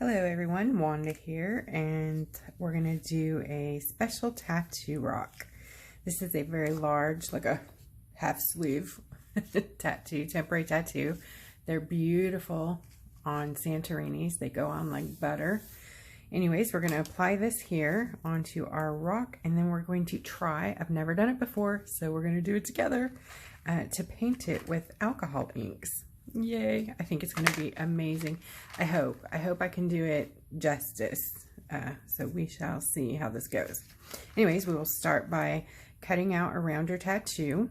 Hello everyone, Wanda here, and we're going to do a special tattoo rock. This is a very large, like a half sleeve tattoo, temporary tattoo. They're beautiful on Santorinis. They go on like butter. Anyways, we're going to apply this here onto our rock, and then we're going to try, I've never done it before, so we're going to do it together, to paint it with alcohol inks. Yay, I think it's going to be amazing. I hope I can do it justice. So we shall see how this goes. Anyways, we will start by cutting out around your tattoo,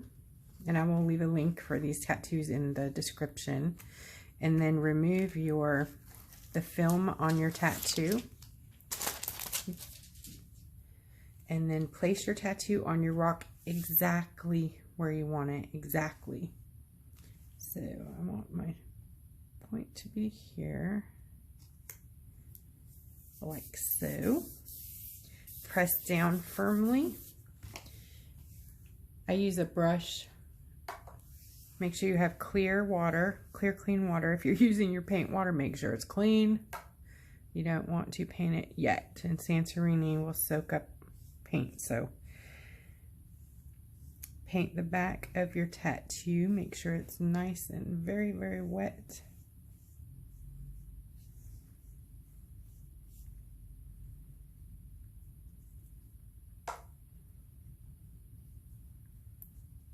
and I will leave a link for these tattoos in the description. And then remove the film on your tattoo, and then place your tattoo on your rock exactly where you want it, exactly. So I want my point to be here, like so. Press down firmly. I use a brush. Make sure you have clear water, clean water. If you're using your paint water, make sure it's clean. You don't want to paint it yet, and Santorini will soak up paint, so paint the back of your tattoo. Make sure it's nice and very, very wet.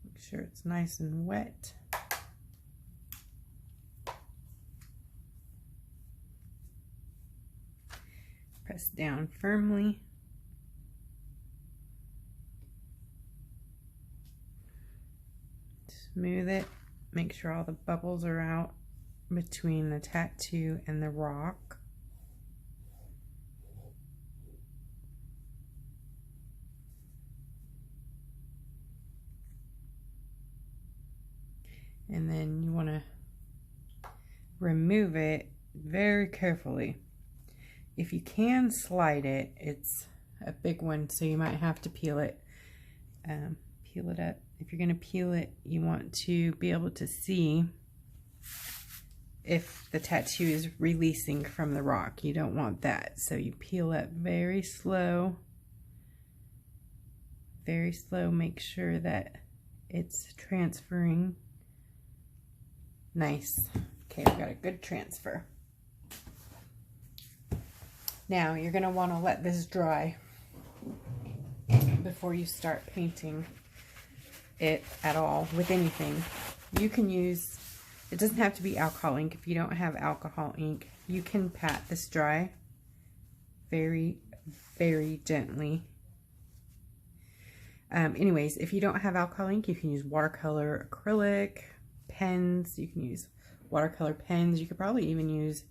Make sure it's nice and wet. Press down firmly. Smooth it. Make sure all the bubbles are out between the tattoo and the rock. And then you want to remove it very carefully. If you can slide it, it's a big one, so you might have to peel it. Peel it up. If you're going to peel it, you want to be able to see if the tattoo is releasing from the rock. You don't want that, so you peel up very slow. Very slow. Make sure that it's transferring. Nice. Okay, we got a good transfer. Now you're going to want to let this dry before you start painting it at all with anything. You can use, it doesn't have to be alcohol ink. If you don't have alcohol ink, you can pat this dry very, very gently. Anyways, if you don't have alcohol ink, you can use watercolor acrylic pens. You can use watercolor pens. You could probably even use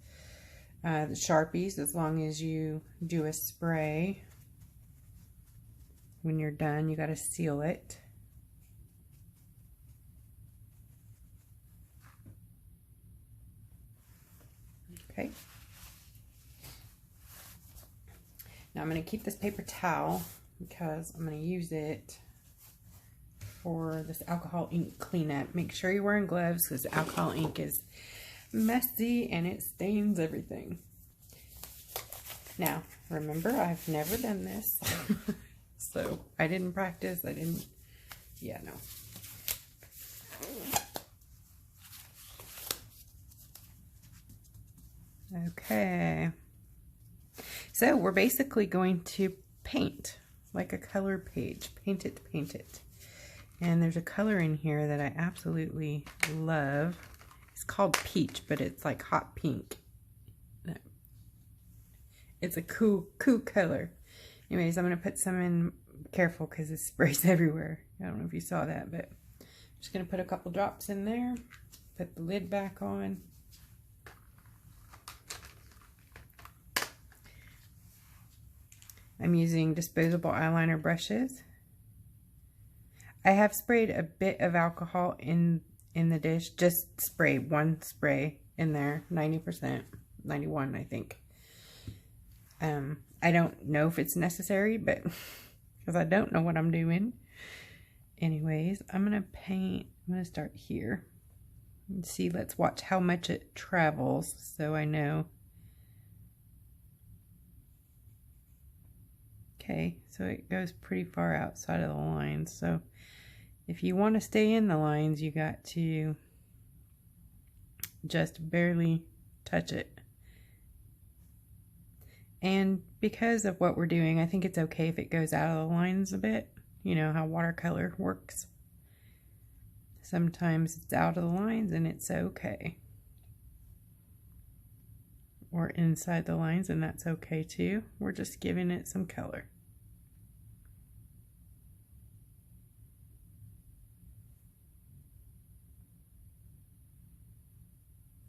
the Sharpies, as long as you do a spray. When you're done, you got to seal it. Okay. Now I'm going to keep this paper towel because I'm going to use it for this alcohol ink cleanup. Make sure you're wearing gloves because alcohol ink is messy and it stains everything. Now, remember, I've never done this. So I didn't practice. Yeah, no. Okay, so we're basically going to paint like a color page. Paint it, paint it. And there's a color in here that I absolutely love. It's called peach, but it's like hot pink. It's a cool color. Anyways, I'm going to put some in. Careful because it sprays everywhere. I don't know if you saw that, but I'm just going to put a couple drops in there. Put the lid back on. I'm using disposable eyeliner brushes. I have sprayed a bit of alcohol in the dish. Just spray one spray in there. 90%, 91 I think. I don't know if it's necessary, but because I don't know what I'm doing. Anyways, I'm going to paint. I'm going to start here. Let's see, let's watch how much it travels so I know Okay, so it goes pretty far outside of the lines. So if you want to stay in the lines, you got to just barely touch it. And because of what we're doing, I think it's okay if it goes out of the lines a bit. You know how watercolor works. Sometimes it's out of the lines and it's okay. Or inside the lines, and that's okay too. We're just giving it some color.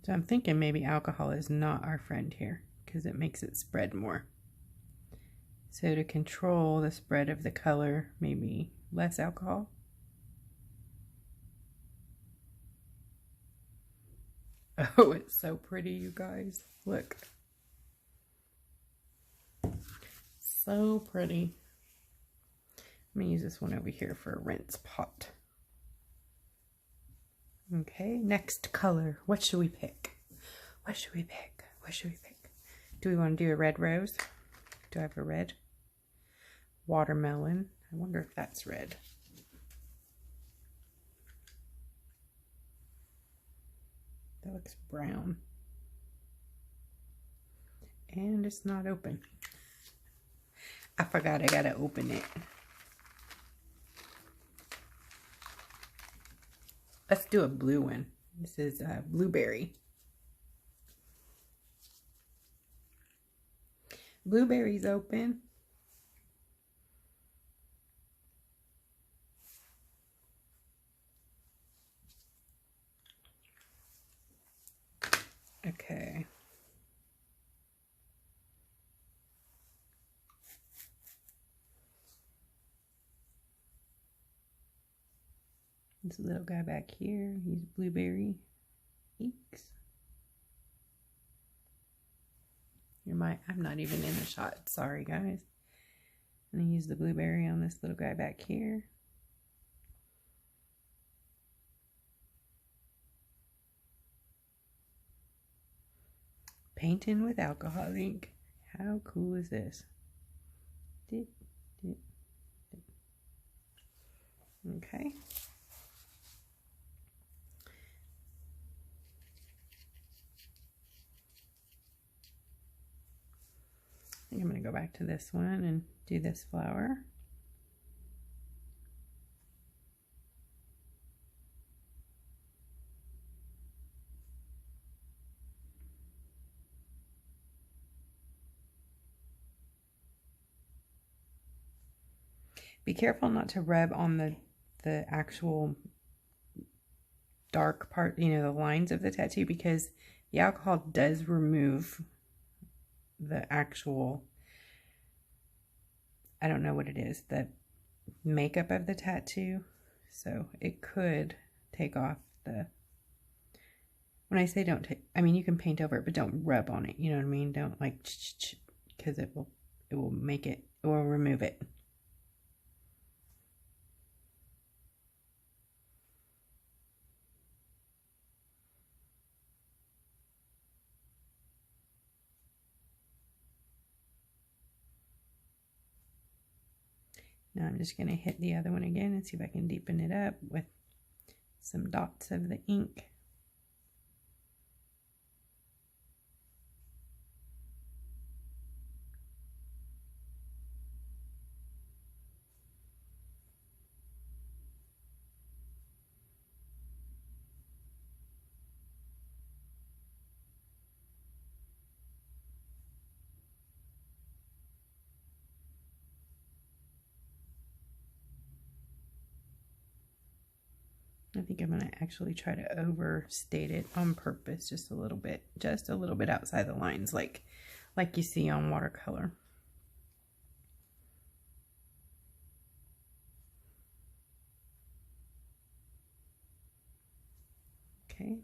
So I'm thinking maybe alcohol is not our friend here because it makes it spread more. So to control the spread of the color, maybe less alcohol. Oh, it's so pretty, you guys. Look. So pretty. I'm going to use this one over here for a rinse pot. Okay, next color. What should we pick? What should we pick? What should we pick? Do we want to do a red rose? Do I have a red? Watermelon. I wonder if that's red. That looks brown. And it's not open. I forgot I gotta open it. Let's do a blue one. This is blueberry. Blueberry's open. Okay. This little guy back here, he's blueberry inks. I'm not even in the shot. Sorry, guys. I'm gonna use the blueberry on this little guy back here. Painting with alcohol ink. How cool is this? Okay. I think I'm going to go back to this one and do this flower. Be careful not to rub on the actual dark part, you know, the lines of the tattoo, because the alcohol does remove the actual, I don't know what it is, the makeup of the tattoo. So it could take off the, when I say don't take, I mean you can paint over it, but don't rub on it, you know what I mean? Don't like, because it will make it, it will remove it. Now I'm just going to hit the other one again and see if I can deepen it up with some dots of the ink. I think I'm going to actually try to overstate it on purpose just a little bit outside the lines, like you see on watercolor. Okay.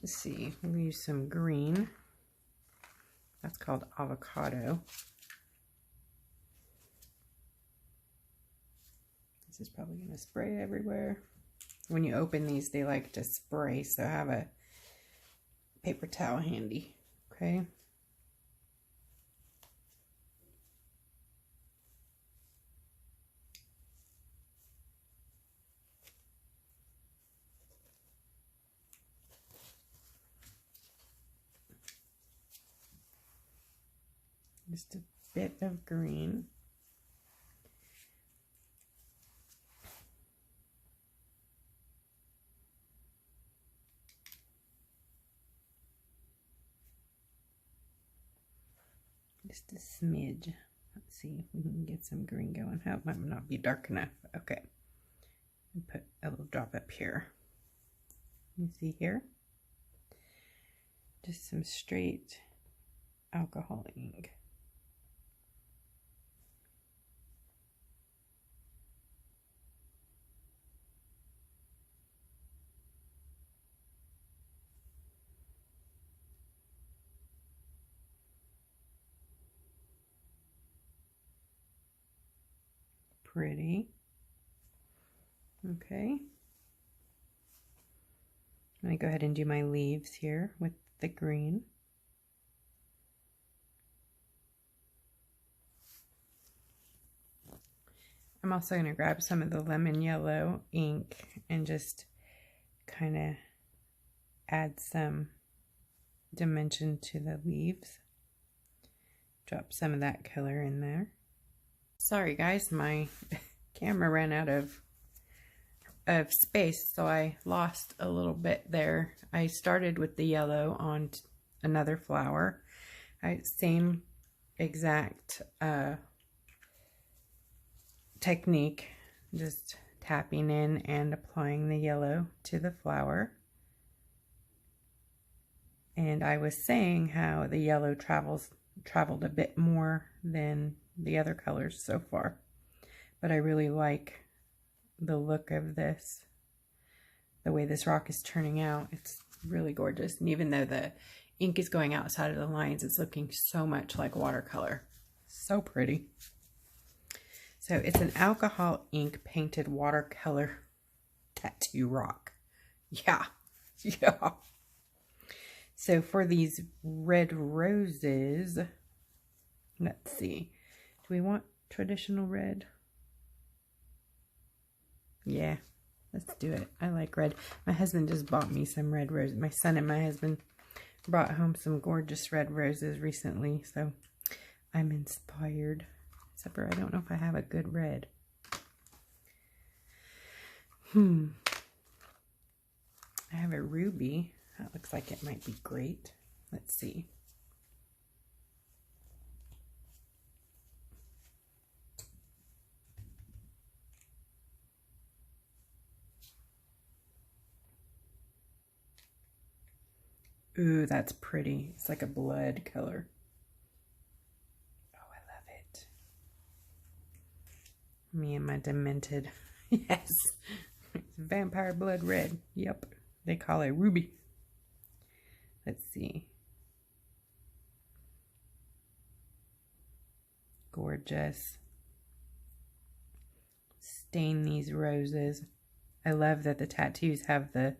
Let's see, we'll use some green. That's called avocado. This is probably going to spray everywhere. when you open these, they like to spray, so have a paper towel handy, okay? Just a bit of green. Just a smidge. Let's see if we can get some green going. That might not be dark enough. Okay. And put a little drop up here. You see here? Just some straight alcohol ink. Pretty. Okay. I'm going to go ahead and do my leaves here with the green. I'm also going to grab some of the lemon yellow ink and just kind of add some dimension to the leaves. Drop some of that color in there. Sorry guys, my camera ran out of space, so I lost a little bit there. I started with the yellow on another flower. Same exact technique, just tapping in and applying the yellow to the flower. And I was saying how the yellow traveled a bit more than the other colors so far, but I really like the look of this, the way this rock is turning out. It's really gorgeous, and even though the ink is going outside of the lines, it's looking so much like watercolor. So pretty. So it's an alcohol ink painted watercolor tattoo rock. Yeah. So for these red roses, let's see. Do we want traditional red? Yeah, let's do it. I like red. My husband just bought me some red roses. My son and my husband brought home some gorgeous red roses recently, so I'm inspired. Except for I don't know if I have a good red. I have a ruby. That looks like it might be great. Let's see. Ooh, that's pretty. It's like a blood color. Oh, I love it. Me and my demented. Yes. It's vampire blood red. Yep. They call it ruby. Let's see. Gorgeous. Stain these roses. I love that the tattoos have the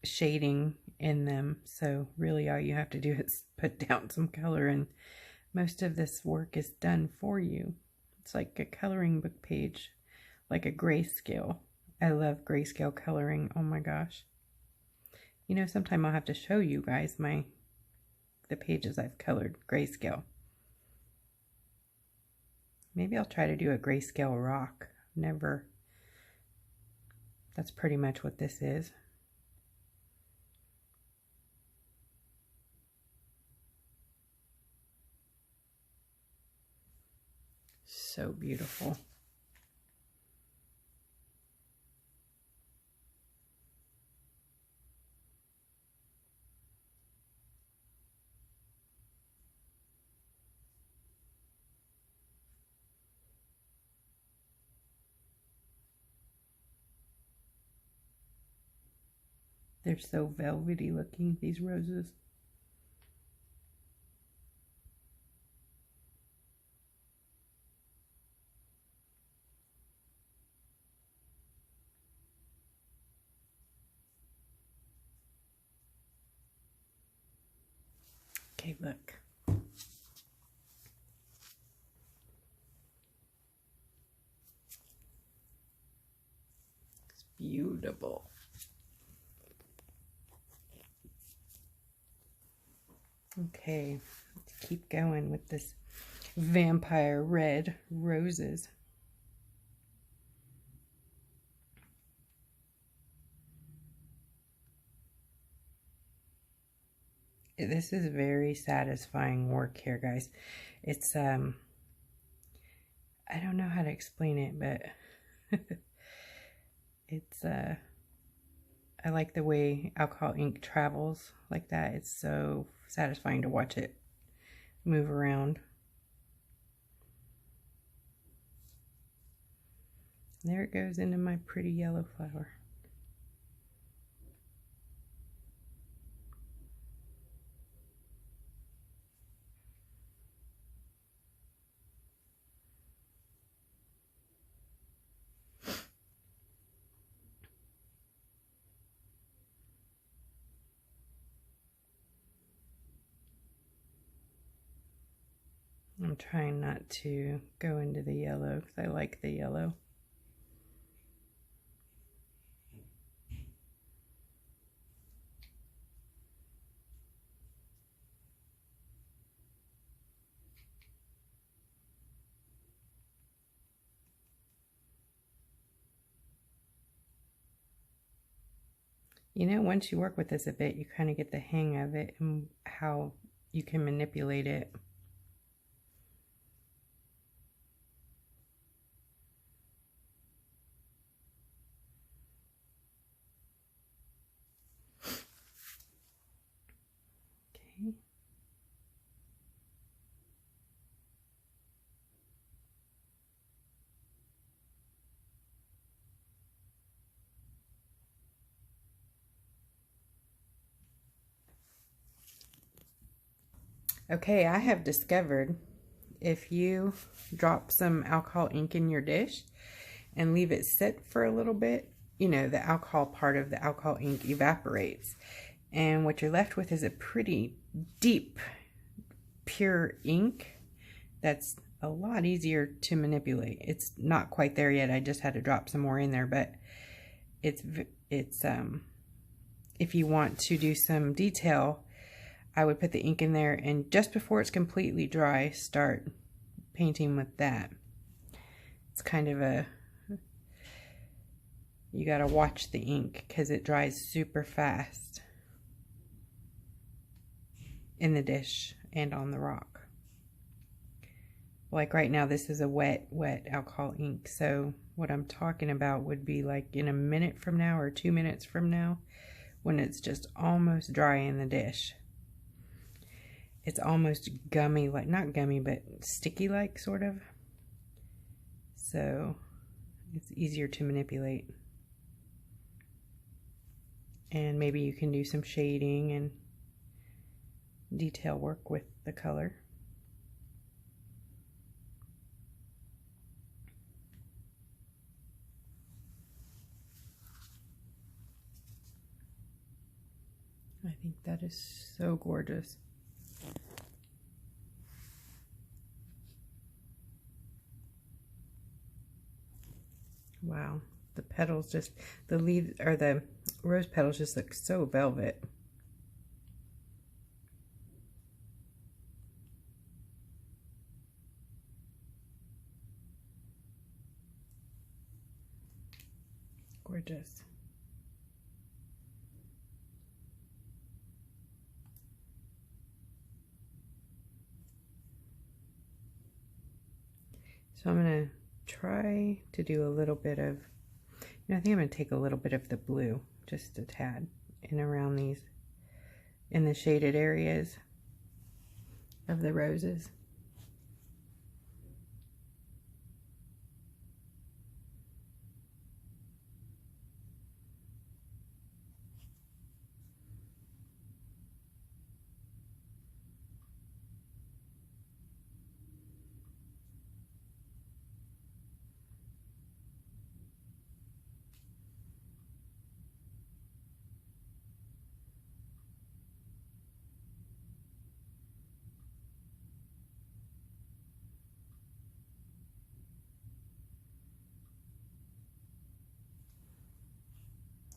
shading in them, so really all you have to do is put down some color and most of this work is done for you. It's like a coloring book page, like a grayscale. I love grayscale coloring. Oh my gosh. You know, sometime I'll have to show you guys the pages I've colored grayscale. Maybe I'll try to do a grayscale rock. Never. That's pretty much what this is. So beautiful. They're so velvety looking, these roses. Okay, look. It's beautiful. Okay, let's keep going with this vampire red roses. This is very satisfying work here, guys. It's I don't know how to explain it, but it's I like the way alcohol ink travels like that. It's so satisfying to watch it move around. There it goes into my pretty yellow flower. I'm trying not to go into the yellow because I like the yellow. You know, once you work with this a bit, you kind of get the hang of it and how you can manipulate it. Okay. Okay, I have discovered if you drop some alcohol ink in your dish and leave it sit for a little bit, you know, the alcohol part of the alcohol ink evaporates. And what you're left with is a pretty deep, pure ink that's a lot easier to manipulate. It's not quite there yet. I just had to drop some more in there, but it's if you want to do some detail, I would put the ink in there, and just before it's completely dry, start painting with that. It's kind of a, you gotta watch the ink because it dries super fast in the dish and on the rock. Like right now, this is a wet alcohol ink, so what I'm talking about would be like in a minute from now or 2 minutes from now, when it's just almost dry in the dish. It's almost gummy, like not gummy, but sticky like sort of. So it's easier to manipulate. And maybe you can do some shading and detail work with the color. I think that is so gorgeous. Wow, the petals just, the leaves, or the rose petals just look so velvet. Gorgeous. So I'm going to try to do a little bit of, I think I'm going to take a little bit of the blue, just a tad, in around these, in the shaded areas of the roses.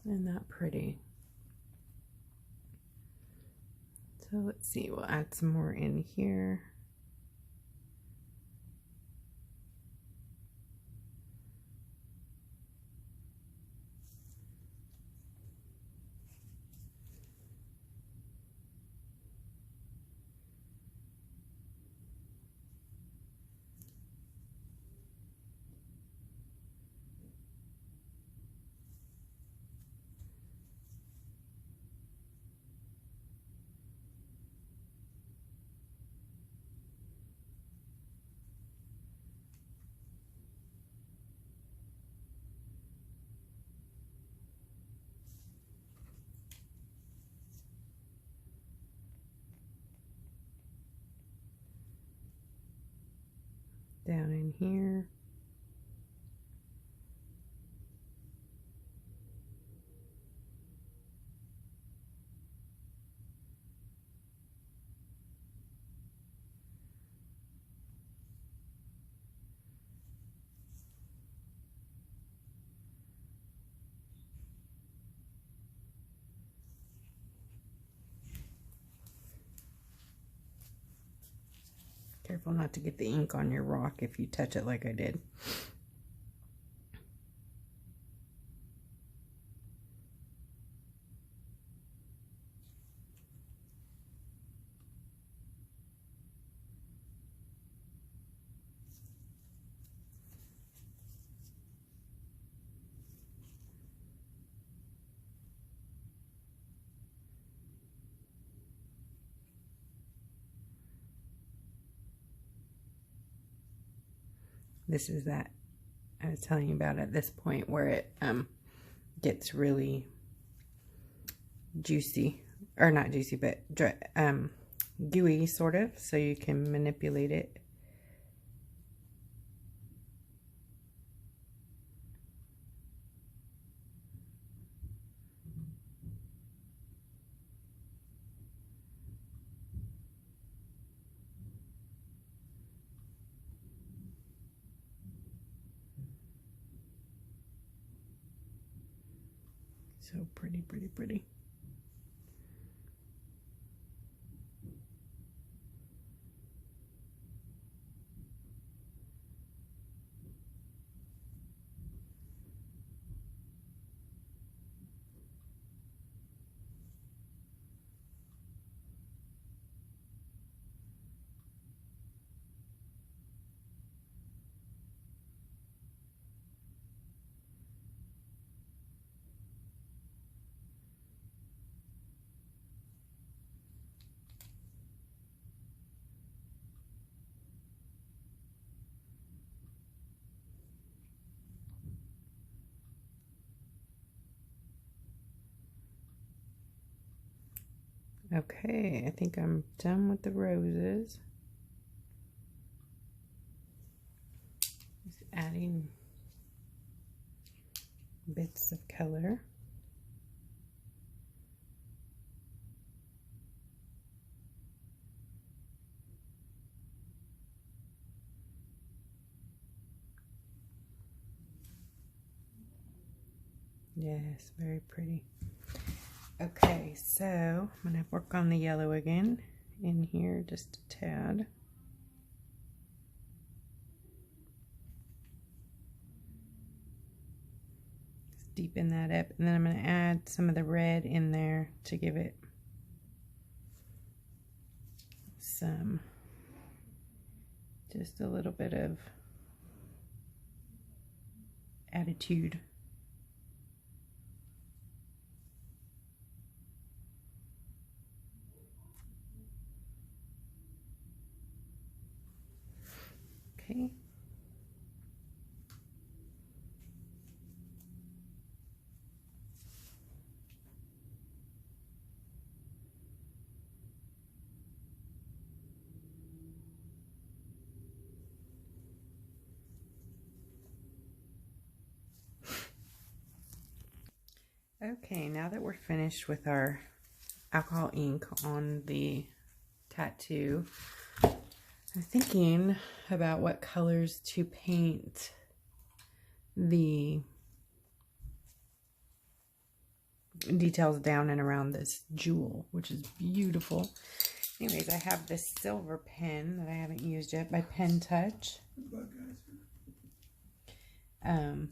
Isn't that pretty? So let's see, we'll add some more in here. Down in here. Careful not to get the ink on your rock if you touch it like I did. This is that I was telling you about at this point where it gets really juicy, or not juicy, but gooey sort of, so you can manipulate it. So pretty, pretty, pretty. Okay, I think I'm done with the roses. Just adding bits of color. Yes, very pretty. Okay, so I'm going to work on the yellow again in here just a tad. Just deepen that up, and then I'm going to add some of the red in there to give it some, just a little bit of attitude. Okay. Okay, now that we're finished with our alcohol ink on the tattoo, I'm thinking about what colors to paint the details down and around this jewel, which is beautiful. Anyways, I have this silver pen that I haven't used yet by Pen Touch. I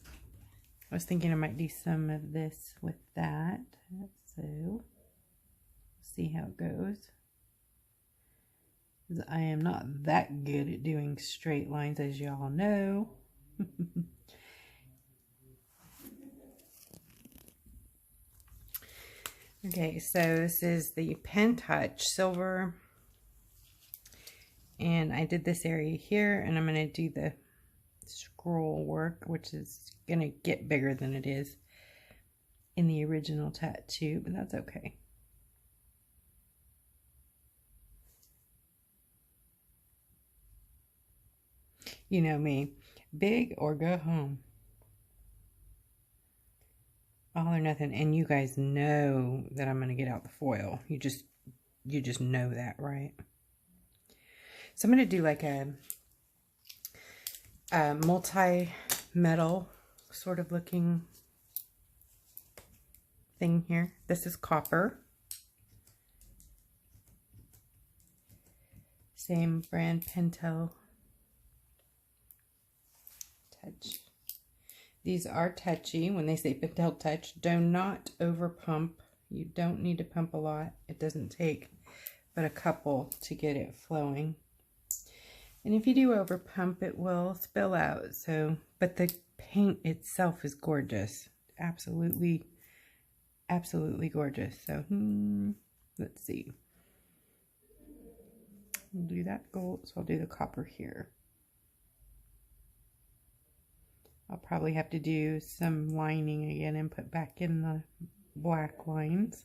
was thinking I might do some of this with that. So, see how it goes. I am not that good at doing straight lines, as y'all know. Okay, so this is the Pen Touch silver, and I did this area here, and I'm going to do the scroll work, which is going to get bigger than it is in the original tattoo, but that's okay. You know me, big or go home. All or nothing. And you guys know that I'm going to get out the foil. You just know that, right? So I'm going to do like a multi-metal sort of looking thing here. This is copper. Same brand, Pentel Touch. These are touchy. When they say Pentel Touch, do not over pump. You don't need to pump a lot. It doesn't take but a couple to get it flowing. And if you do over pump, it will spill out. So, but the paint itself is gorgeous. Absolutely, absolutely gorgeous. So, let's see. We'll do that gold. So I'll do the copper here. I'll probably have to do some lining again and put back in the black lines.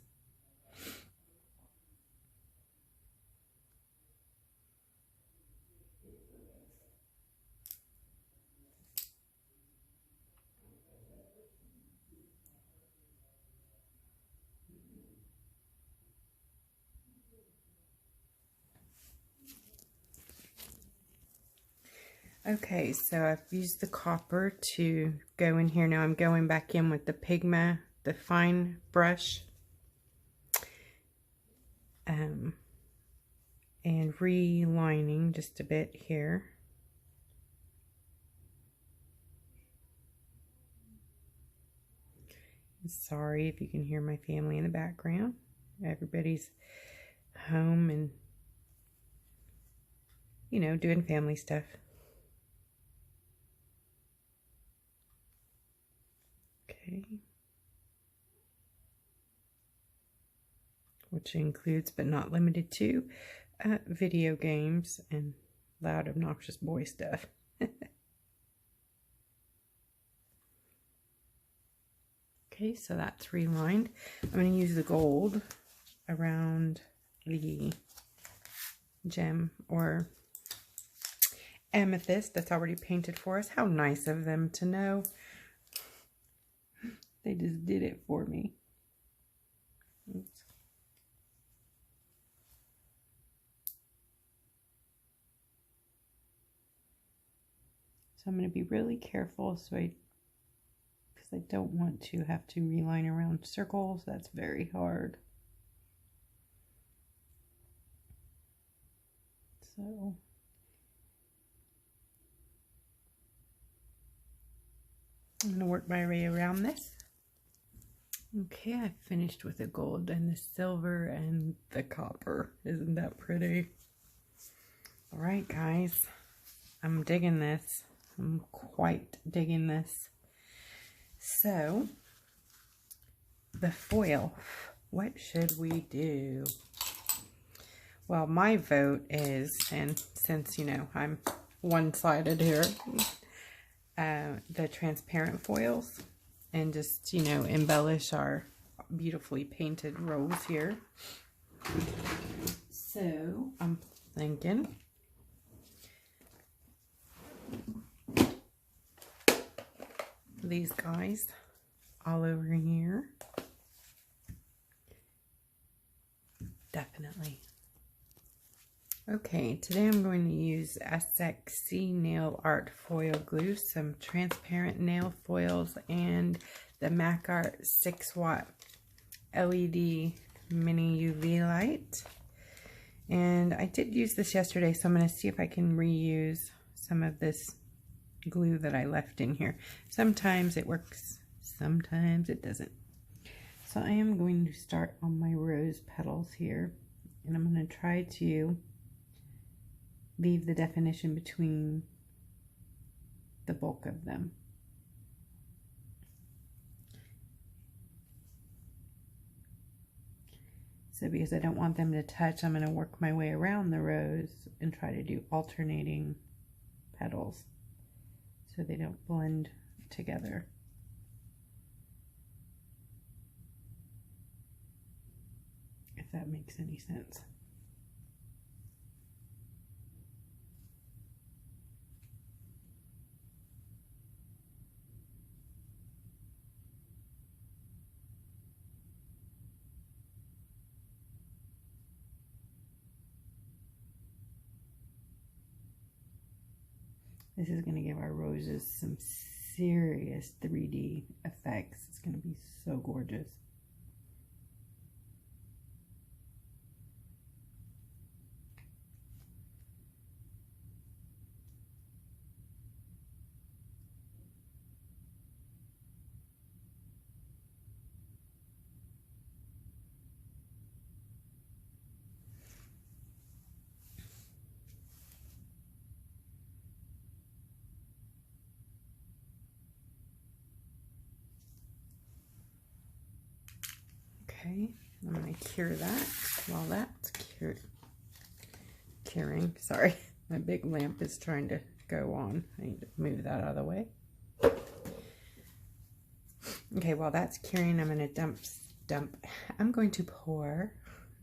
Okay, so I've used the copper to go in here. Now I'm going back in with the Pigma, the fine brush, and relining just a bit here. Sorry if you can hear my family in the background. Everybody's home and, you know, doing family stuff. Okay. Which includes, but not limited to, video games and loud, obnoxious boy stuff. Okay, so that's relined. I'm going to use the gold around the gem or amethyst that's already painted for us. How nice of them to know. They just did it for me. Oops. So I'm going to be really careful because I don't want to have to reline around circles. That's very hard. So I'm going to work my way around this. Okay, I finished with the gold and the silver and the copper. Isn't that pretty? All right, guys. I'm digging this. I'm quite digging this. So, the foil. What should we do? Well, my vote is, and since, you know, I'm one-sided here, the transparent foils. And just, you know, embellish our beautifully painted rolls here. So, I'm thinking these guys all over here. Definitely. Okay, today I'm going to use SXC Nail Art Foil Glue, some transparent nail foils, and the MAC Art 6-watt LED mini UV light. And I did use this yesterday, so I'm going to see if I can reuse some of this glue that I left in here. Sometimes it works, sometimes it doesn't. So I am going to start on my rose petals here, and I'm going to try to leave the definition between the bulk of them. So because I don't want them to touch, I'm going to work my way around the rose and try to do alternating petals so they don't blend together. If that makes any sense. This is going to give our roses some serious 3D effects. It's going to be so gorgeous. Okay, I'm going to cure that while that's curing. Sorry, my big lamp is trying to go on. I need to move that out of the way. Okay, while that's curing, I'm going to I'm going to pour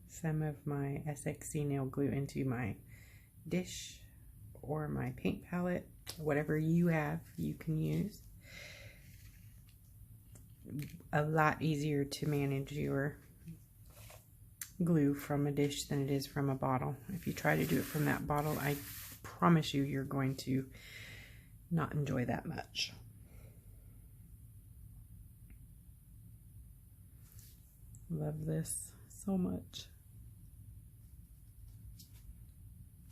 some of my SXC nail glue into my dish or my paint palette. Whatever you have, you can use. A lot easier to manage your glue from a dish than it is from a bottle. If you try to do it from that bottle, I promise you, you're going to not enjoy that much. Love this so much.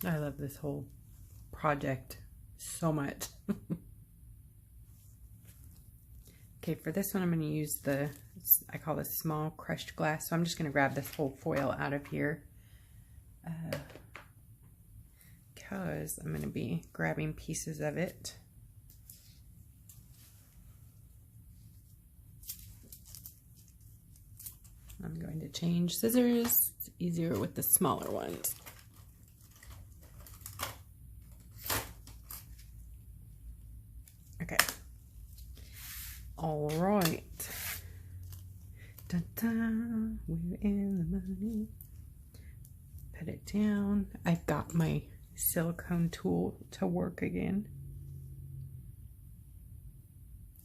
I love this whole project so much. Okay, for this one, I'm going to use I call this small crushed glass. So I'm just going to grab this whole foil out of here because I'm going to be grabbing pieces of it. I'm going to change scissors. It's easier with the smaller ones. Okay. All right. Dun-dun, we're in the money. Put it down. I've got my silicone tool to work again.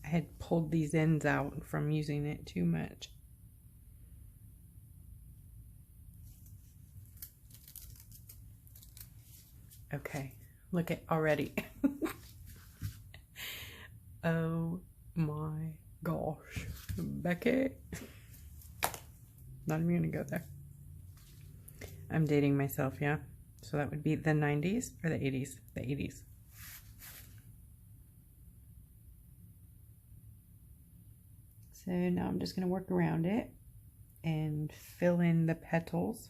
I had pulled these ends out from using it too much. Okay, look at already. Oh my gosh, Becky. Not even gonna go there. I'm dating myself, yeah? So that would be the 90s or the 80s? The 80s. So now I'm just gonna work around it and fill in the petals.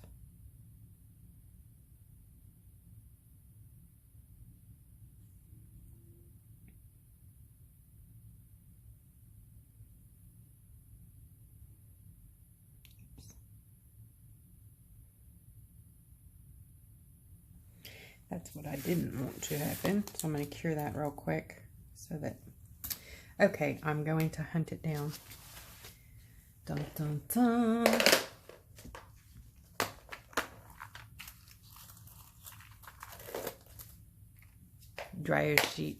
That's what I didn't want to happen. So I'm going to cure that real quick so that, okay, I'm going to hunt it down. Dun, dun, dun. Dryer sheet.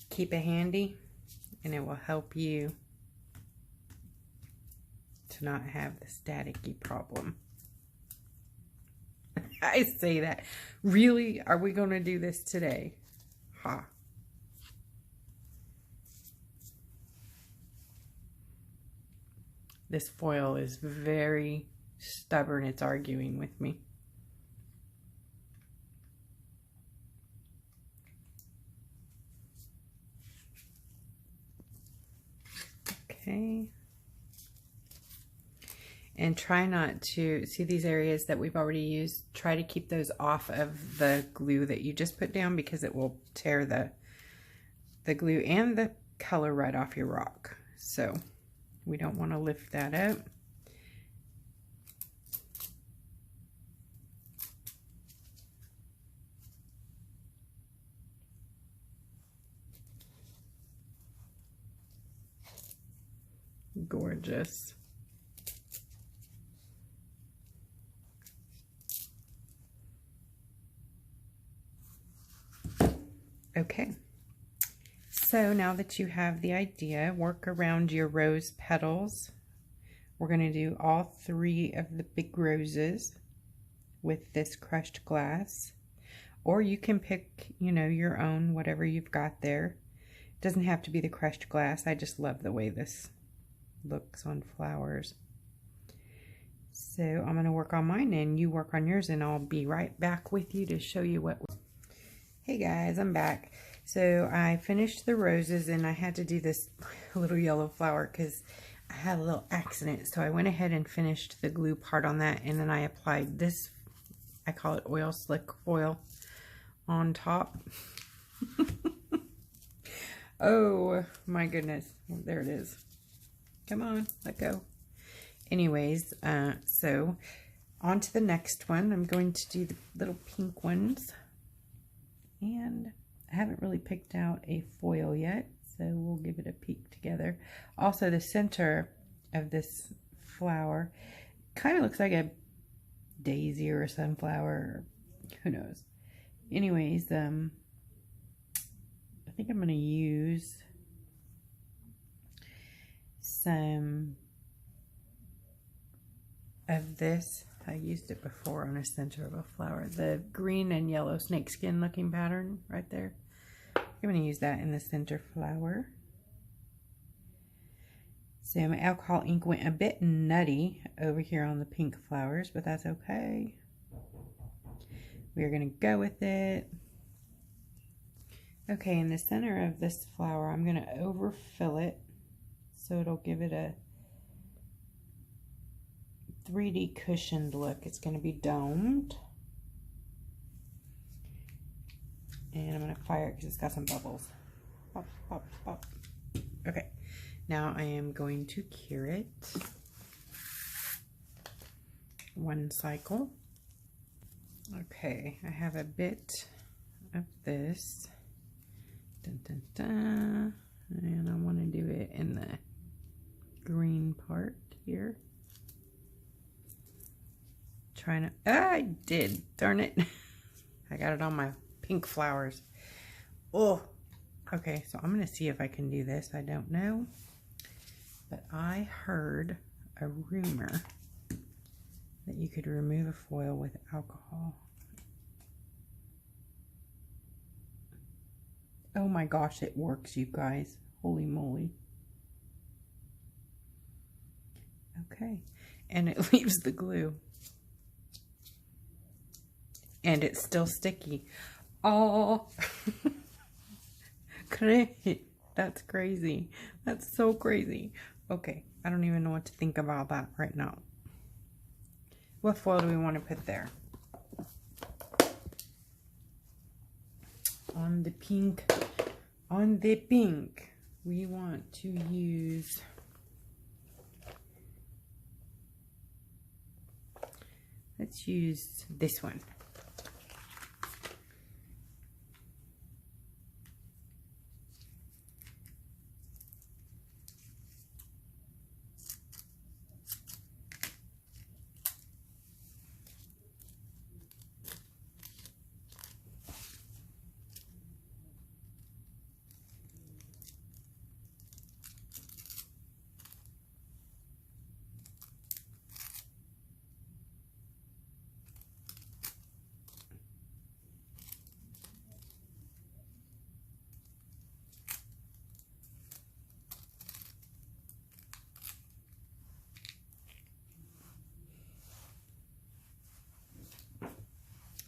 Keep it handy and it will help you to not have the staticky problem. I say that. Really? Are we going to do this today? Ha. this foil is very stubborn. It's arguing with me. Okay. And try not to, see these areas that we've already used, try to keep those off of the glue that you just put down, because it will tear the glue and the color right off your rock. So we don't want to lift that up. Gorgeous. Okay, so now that you have the idea, work around your rose petals. We're going to do all 3 of the big roses with this crushed glass, or you can pick, you know, your own, whatever you've got there. It doesn't have to be the crushed glass. I just love the way this looks on flowers. So I'm going to work on mine and you work on yours, and I'll be right back with you to show you what. Hey guys, I'm back. So I finished the roses, and I had to do this little yellow flower because I had a little accident. So I went ahead and finished the glue part on that, and then I applied this, I call it oil slick foil, on top. Oh my goodness, there it is. Come on, let go. Anyways, so on to the next one. I'm going to do the little pink ones. And I haven't really picked out a foil yet, so we'll give it a peek together. Also, the center of this flower kind of looks like a daisy or a sunflower, or who knows. Anyways, I think I'm going to use some of this. I used it before on a center of a flower. The green and yellow snakeskin looking pattern right there. I'm going to use that in the center flower. So my alcohol ink went a bit nutty over here on the pink flowers, but that's okay. We're going to go with it. Okay, in the center of this flower, I'm going to overfill it so it'll give it a 3D cushioned look. It's going to be domed. And I'm going to fire it because it's got some bubbles. Pop, pop, pop. Okay, now I am going to cure it. 1 cycle. Okay, I have a bit of this. Dun, dun, dun. And I want to do it in the green part here. Trying to, I did, darn it. I got it on my pink flowers. Oh, okay, so I'm going to see if I can do this. I don't know, but I heard a rumor that you could remove a foil with alcohol. Oh my gosh, it works, you guys. Holy moly. Okay, and it leaves the glue. And it's still sticky. Oh, great. That's crazy. That's so crazy. Okay, I don't even know what to think about that right now. What foil do we want to put there? On the pink, we want to use, let's use this one.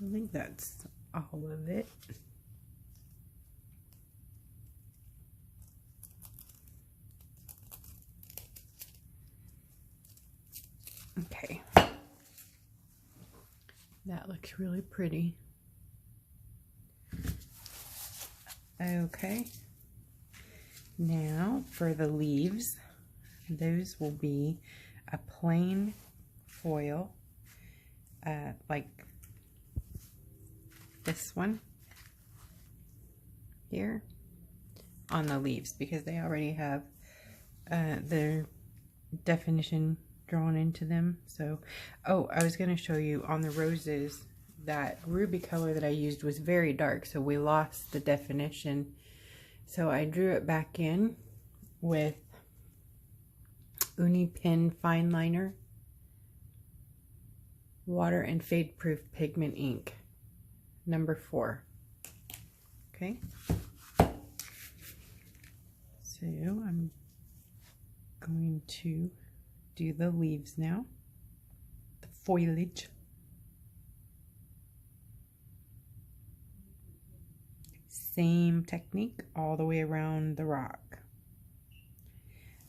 I think that's all of it. Okay. That looks really pretty. Okay. Now for the leaves, those will be a plain foil, like this one here on the leaves, because they already have their definition drawn into them. So, oh, I was going to show you on the roses, that ruby color that I used was very dark, so we lost the definition. So I drew it back in with Uni Pen Fine Liner, water and fade proof pigment ink, number 4. Okay, so I'm going to do the leaves now, the foliage. Same technique all the way around the rock.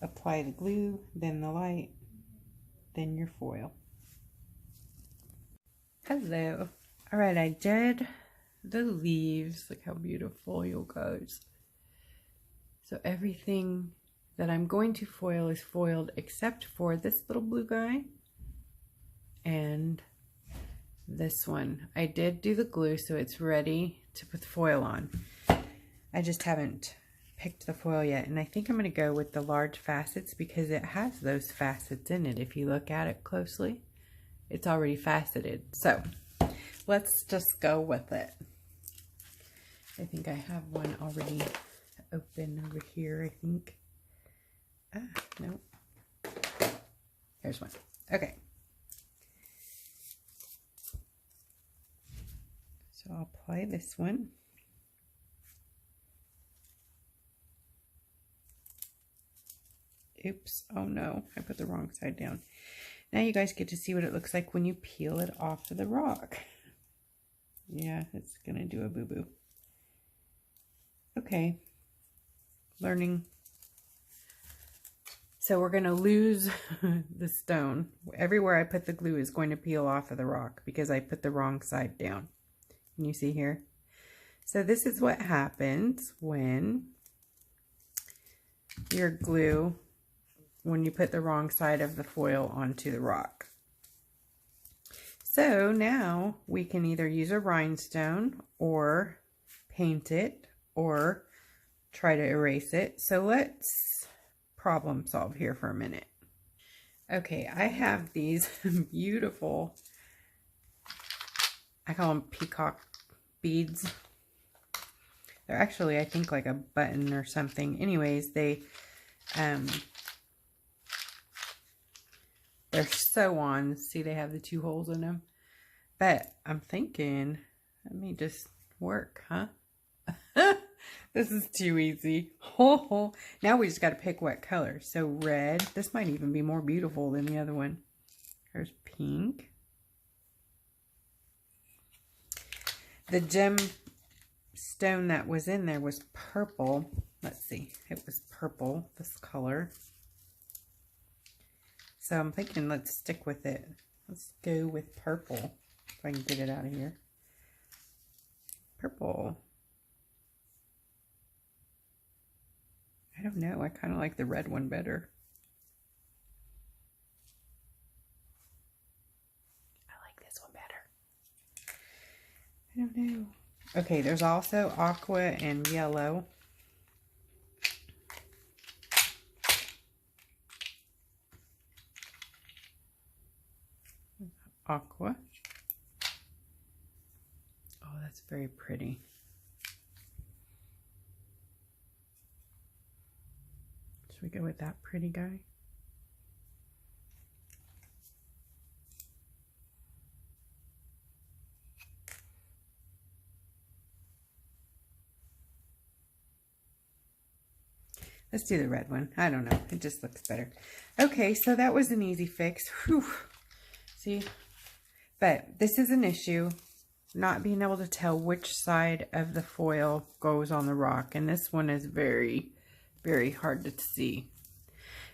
Apply the glue, then the light, then your foil. Hello. All right, I did the leaves. Look how beautiful, you guys. So everything that I'm going to foil is foiled except for this little blue guy and this one. I did do the glue, so it's ready to put the foil on. I just haven't picked the foil yet, and I think I'm going to go with the large facets because it has those facets in it. If you look at it closely, it's already faceted. So let's just go with it. I think I have one already open over here, I think. No. Here's one. Okay. So I'll apply this one. Oops. Oh no, I put the wrong side down. Now you guys get to see what it looks like when you peel it off of the rock. Yeah, it's gonna do a boo-boo. Okay. Learning. So we're gonna lose the stone. Everywhere I put the glue is going to peel off of the rock because I put the wrong side down. Can you see here? So this is what happens when your glue, when you put the wrong side of the foil onto the rock. So now we can either use a rhinestone or paint it or try to erase it. So let's problem solve here for a minute. Okay, I have these beautiful, I call them peacock beads. They're actually, I think, like a button or something. Anyways, they're sew-ons. See, they have the 2 holes in them. But I'm thinking, let me just work, huh? This is too easy. Now we just got to pick what color. So red. This might even be more beautiful than the other one. There's pink. The gem stone that was in there was purple. Let's see. It was purple, this color. So I'm thinking let's stick with it. Let's go with purple. If I can get it out of here. Purple. I don't know. I kind of like the red one better. I like this one better. I don't know. Okay, there's also aqua and yellow. Aqua. Oh, that's very pretty. Should we go with that pretty guy? Let's do the red one. I don't know. It just looks better. Okay, so that was an easy fix. Whew. See? But this is an issue not being able to tell which side of the foil goes on the rock. And this one is very, very hard to see.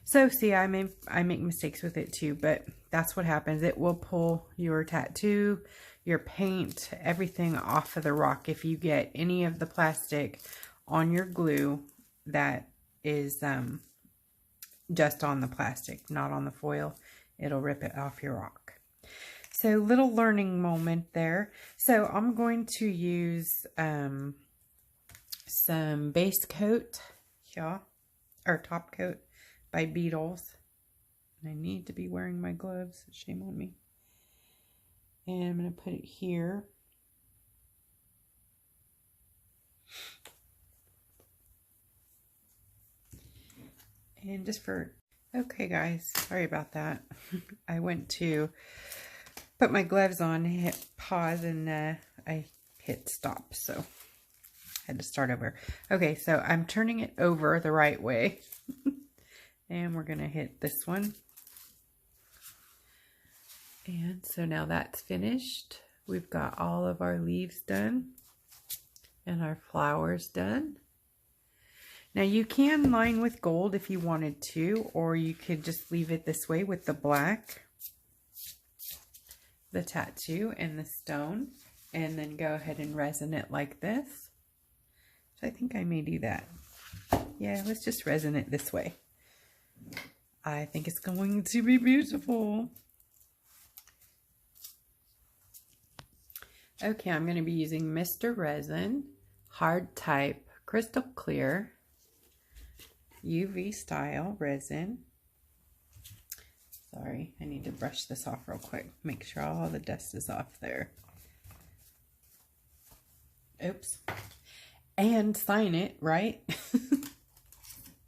So see, I make mistakes with it too, but that's what happens. It will pull your tattoo, your paint, everything off of the rock if you get any of the plastic on your glue that is just on the plastic, not on the foil. It'll rip it off your rock. So little learning moment there. So I'm going to use some base coat, yeah, or top coat by Beetles. And I need to be wearing my gloves. Shame on me. And I'm going to put it here. And just for, okay guys, sorry about that. I went to put my gloves on, hit pause, and I hit stop, so I had to start over. Okay, so I'm turning it over the right way. And we're gonna hit this one. And so now that's finished. We've got all of our leaves done and our flowers done. Now you can line with gold if you wanted to, or you could just leave it this way with the black, the tattoo and the stone, and then go ahead and resin it like this. So I think I may do that. Yeah, let's just resin it this way. I think it's going to be beautiful. Okay, I'm going to be using Mr. Resin, hard type, crystal clear, UV style resin. Sorry, I need to brush this off real quick. Make sure all the dust is off there. Oops. And sign it, right?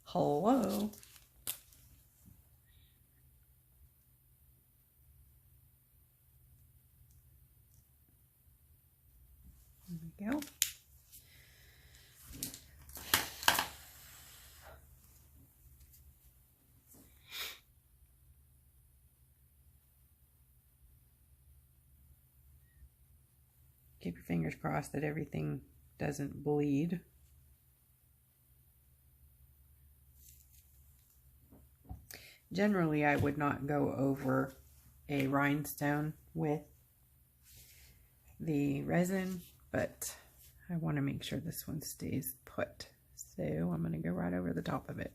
Hello. There we go. Keep your fingers crossed that everything doesn't bleed. Generally, I would not go over a rhinestone with the resin, but I want to make sure this one stays put. So I'm going to go right over the top of it.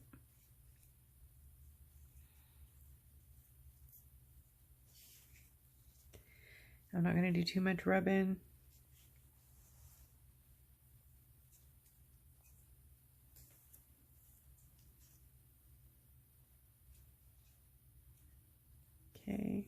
I'm not going to do too much rubbing. Okay.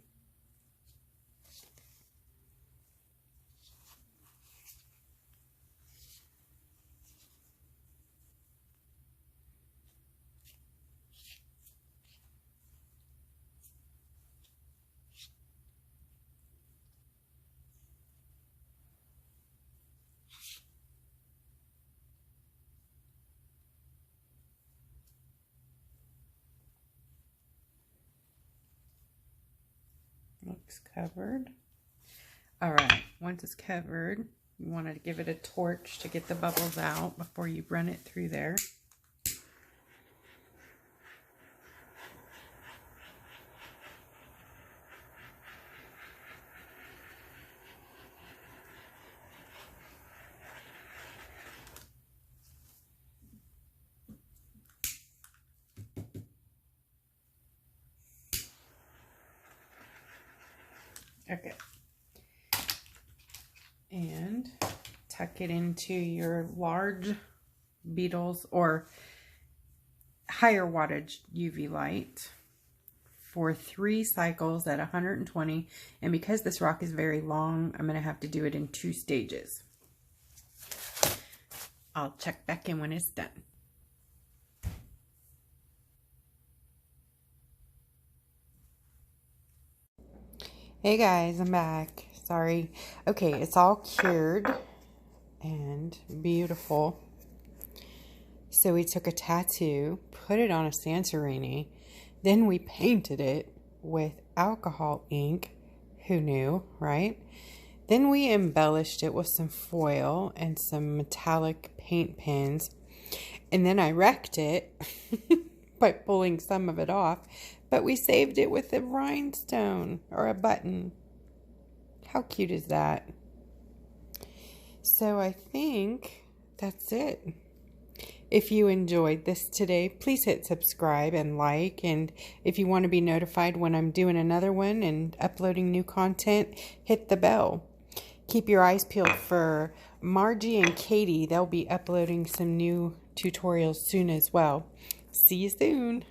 Looks covered. All right, once it's covered, you want to give it a torch to get the bubbles out before you run it through there. Okay. And tuck it into your large Beetles or higher wattage UV light for 3 cycles at 120. And because this rock is very long, I'm going to have to do it in 2 stages. I'll check back in when it's done. Hey guys, I'm back. Sorry. Okay, it's all cured and beautiful. So we took a tattoo, put it on a Santorini, then we painted it with alcohol ink. Who knew, right? Then we embellished it with some foil and some metallic paint pens. And then I wrecked it by pulling some of it off. But we saved it with a rhinestone or a button. How cute is that? So I think that's it. If you enjoyed this today, please hit subscribe and like. And if you want to be notified when I'm doing another one and uploading new content, hit the bell. Keep your eyes peeled for Margie and Katie. They'll be uploading some new tutorials soon as well. See you soon.